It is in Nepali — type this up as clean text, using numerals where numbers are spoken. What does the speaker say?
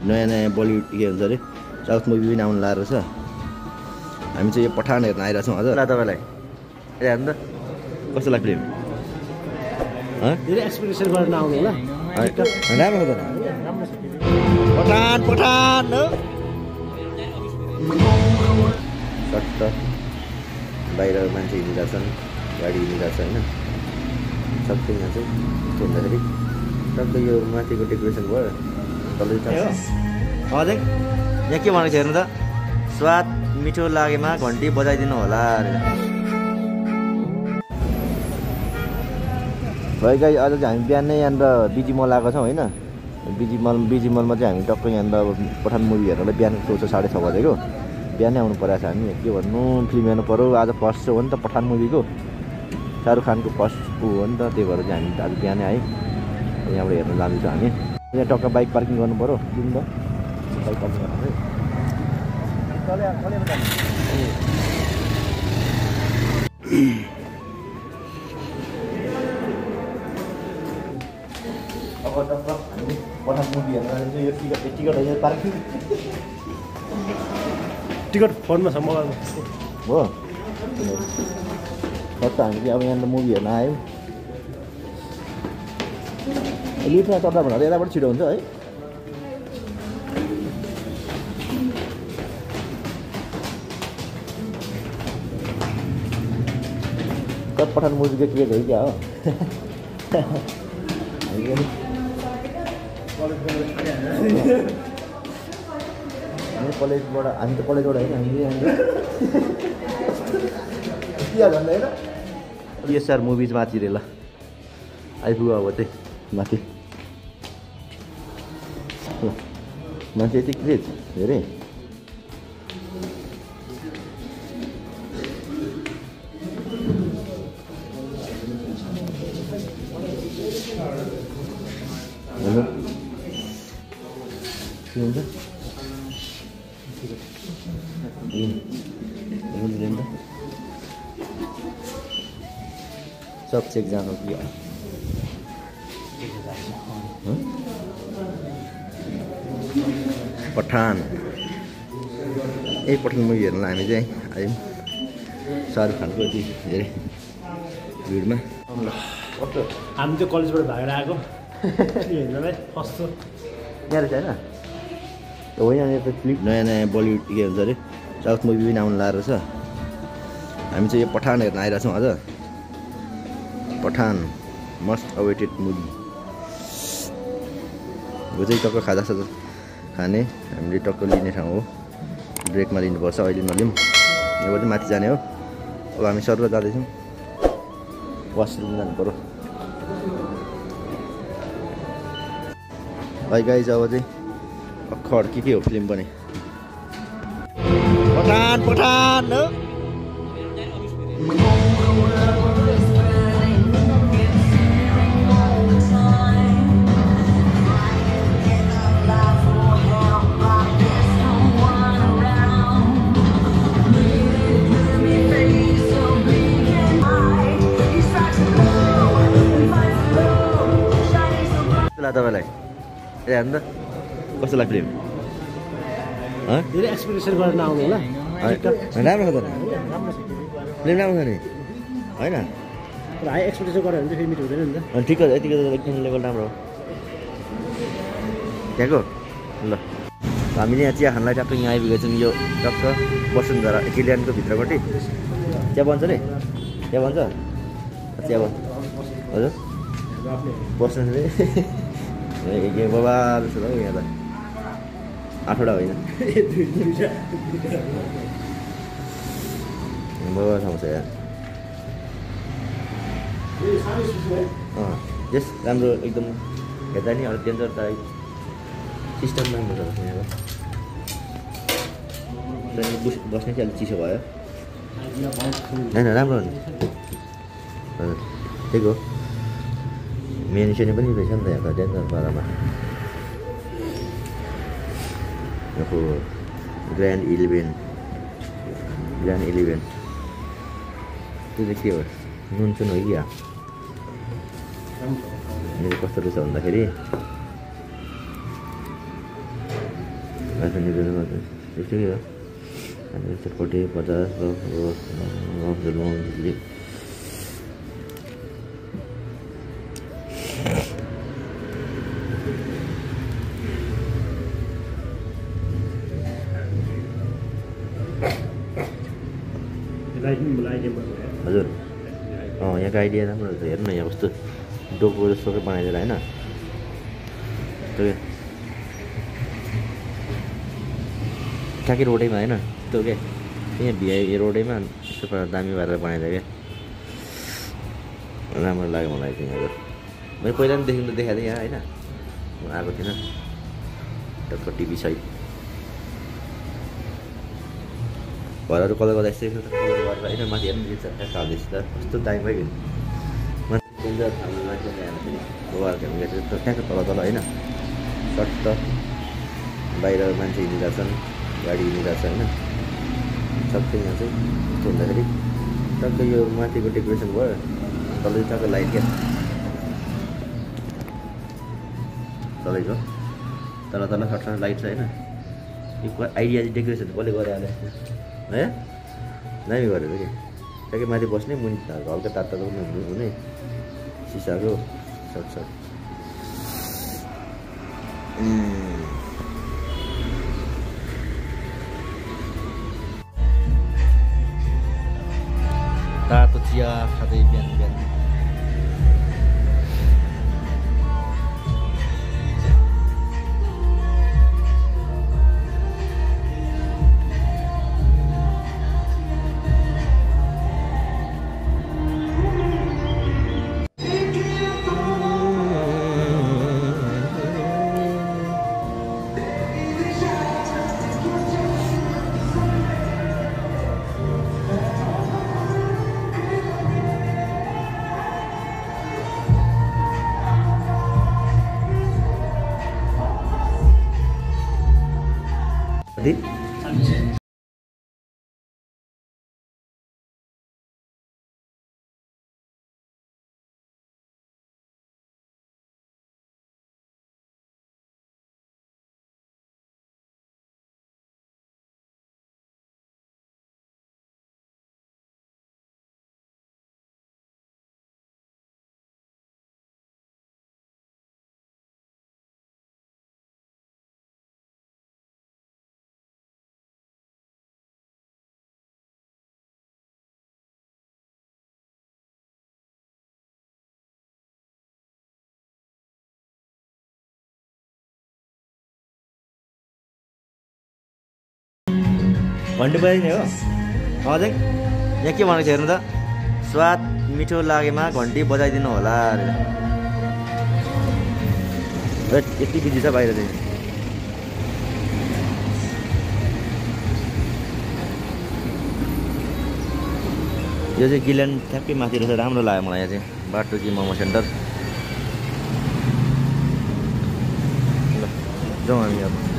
नयाँ नयाँ बलिउड के भन्छ अरे साउथ मुभी पनि आउनु लागेको छ। हामी चाहिँ यो पठान हेर्न आइरहेको छौँ हजुर। तपाईँलाई ए हेर्नु त कस्तो लाग्छ फिल्म? धेरै एक्सपेक्टेसन गरेर नआउनु होला। राम्रो छ त पठान पठान हो। सट्ट बाहिर मान्छे हिँडिरहेको छन्, गाडी हिँडिरहेको छ होइन। सबै यहाँ चाहिँ यस्तो हुँदाखेरि टक्कै यो माथिको डेकोरेसन भयो तलै हजुर। यहाँ के भनेको छ हेर्नु त, स्वाद मिठो लागेमा घन्टी बजाइदिनु होला अरे। भाइ गाई आज चाहिँ हामी बिहान नै यहाँनिर बिजी मल आएको छौँ होइन। बिजी मलमा चाहिँ हामी टक्कै यहाँनिर अब पठान मुभी हेर्नलाई बिहान सो 6:30 बजेको बिहानै आउनु परेको छ हामी। के भन्नु फिल्म हेर्नु पऱ्यो, आज फर्स्ट सो हो नि त पठान मुभीको, शाहरुख खानको फर्स्ट हो नि त। त्यही भएर चाहिँ हामी आज बिहानै आएँ, यहाँबाट हेर्न जाँदैछौँ हामी। यहाँ टक्क बाइक पार्किङ गर्नु पऱ्यो जुन त बाइक पार्किङ गर्नु अब टक्क हामी पठान मुभी हेर्न जाँदैछौँ। यो टिकट होइन पार्किङ टिकट फोनमा छ मोबाइलमा हो। टक्क हामी चाहिँ अब यहाँनिर मुभी हेर्न आयौँ। लिफ्टमा चढ्दा भन्दा यताबाट छिटो हुन्छ है। कति पठान मुभीको टिकट हो क्या हो। कलेजबाट हामी त कलेजबाट होइन, हामी भन्दा होइन पिएसआर मुभिज माथि रे ल आइपुग्यो अब चाहिँ माथि। मान्छे यति क्रेज धेरै। के हुन्छ सब चेक जानु कि पठान पठान मुभी हेर्नलाई हामी चाहिँ आयौँ। शाहरुख खानको यति धेरै भिडमा। हामी चाहिँ कलेजबाट भागेर आएको हेर्नलाई फर्स्ट यहाँ रहेछ होइन। हो यहाँनिर त क्लिप नयाँ नयाँ बलिउड के भन्छ अरे साउथ मुभी पनि आउनु लागेको छ। हामी चाहिँ यो पठान हेर्न आइरहेको छौँ आज। पठान मस्ट अवेटेड मुभी हो चाहिँ टक्क खाजासाजा खाने हामीले टक्क लिने ठाउँ हो। ब्रेकमा लिनुपर्छ, अहिले नलिउँ। यहाँबाट चाहिँ माथि जाने हो। अब हामी सर जाँदैछौँ, वासरुम जानु पऱ्यो। भाइ गाइज अब चाहिँ अखर के हो फिल्म बने पठान पठान हो। तपाईँलाई ए हेर्नु त कस्तो लाग्छ फिल्म? धेरै एक्सपेक्टेसन गरेर नआउनु होला। राम्रो छ त फिल्म, राम्रो छ नि होइन। हाई एक्सपेक्टेसन गऱ्यो भने चाहिँ फेरि मिठो हुँदैन नि त। अनि ठिक छ, यतिको त एकदम लेभल राम्रो हो त्यहाँको। ल हामीले यहाँ चिया खानलाई टक्क यहाँ आइपुगेको छौँ। यो टक्क वसुन्धरा किलियनको भित्रपट्टि चिया बन्छ नि, चिया बन्छ चिया बन्छ हजुर बस्नु ए बाबा जस्तो हो यहाँ त 8वटा होइन बाबा ठाउँ छ यहाँ। यस राम्रो एकदम हेर्दा नि अरू डेन्जर त सिस्टम राम्रो छ यहाँ। बस्ने चाहिँ अलिक चिसो भयो होइन, राम्रो हो नि हजुर। त्यही हो मेन्सनी पनि रहेछ नि त यहाँ त डेन्जर पारामा। यहाँको ग्रान्ड इलेभेन त्यो चाहिँ के हो नुन सुन हो कि मेरो कस्तो रहेछ भन्दाखेरि त्यस्तै हो चटपटे 50 हजुर यहाँको आइडिया राम्रो छ हेर्नु न यहाँ कस्तो डोको जस्तो बनाइदिएर होइन ठ्याक्कै रोडैमा होइन त्यो क्या यहाँ भिआई रोडैमा यस्तो दामी पारेर बनाइदियो क्या राम्रो लाग्यो मलाई चाहिँ यहाँको मैले पहिला पनि देखाएको थिएँ यहाँ होइन म आएको थिइनँ टक्क टिभी सहित घरहरू कलर गर्दा यस्तै कलर गरेर होइन माथि हेर्नु दिन्छ खाँदैछ त कस्तो दामी भयो माथि ठ्याक्क तल तल होइन सट्ट बाहिर मान्छे हिँडिरहेको छन् गाडी हिँडिरहेको छ होइन सबै यहाँ चाहिँ यस्तो हुँदाखेरि टक्क यो माथिको डेकोरेसन भयो तल चाहिँ टक्क लाइट क्या तलैको तल तल सट्ट लाइट छ होइन यो आइडिया चाहिँ डेकोरेसन कसले गरे होला है दामी गरेर कि ट्याक्कै माथि बस्ने मुनि हल्का तातो हुने सिसाको सर्ट तातो चिया खाँदै बिहान बिहान घन्टी बजाइने हो अझै यहाँ के भनेको छ हेर्नु त स्वाद मिठो लागेमा घन्टी बजाइदिनु होला अरे यति बिजी छ बाहिर चाहिँ यो चाहिँ गिल्यान्ड ठ्याक्कै माथि रहेछ राम्रो लाग्यो मलाई यहाँ चाहिँ बाटोकी मोमो सेन्टर ल जाउँ हामी अब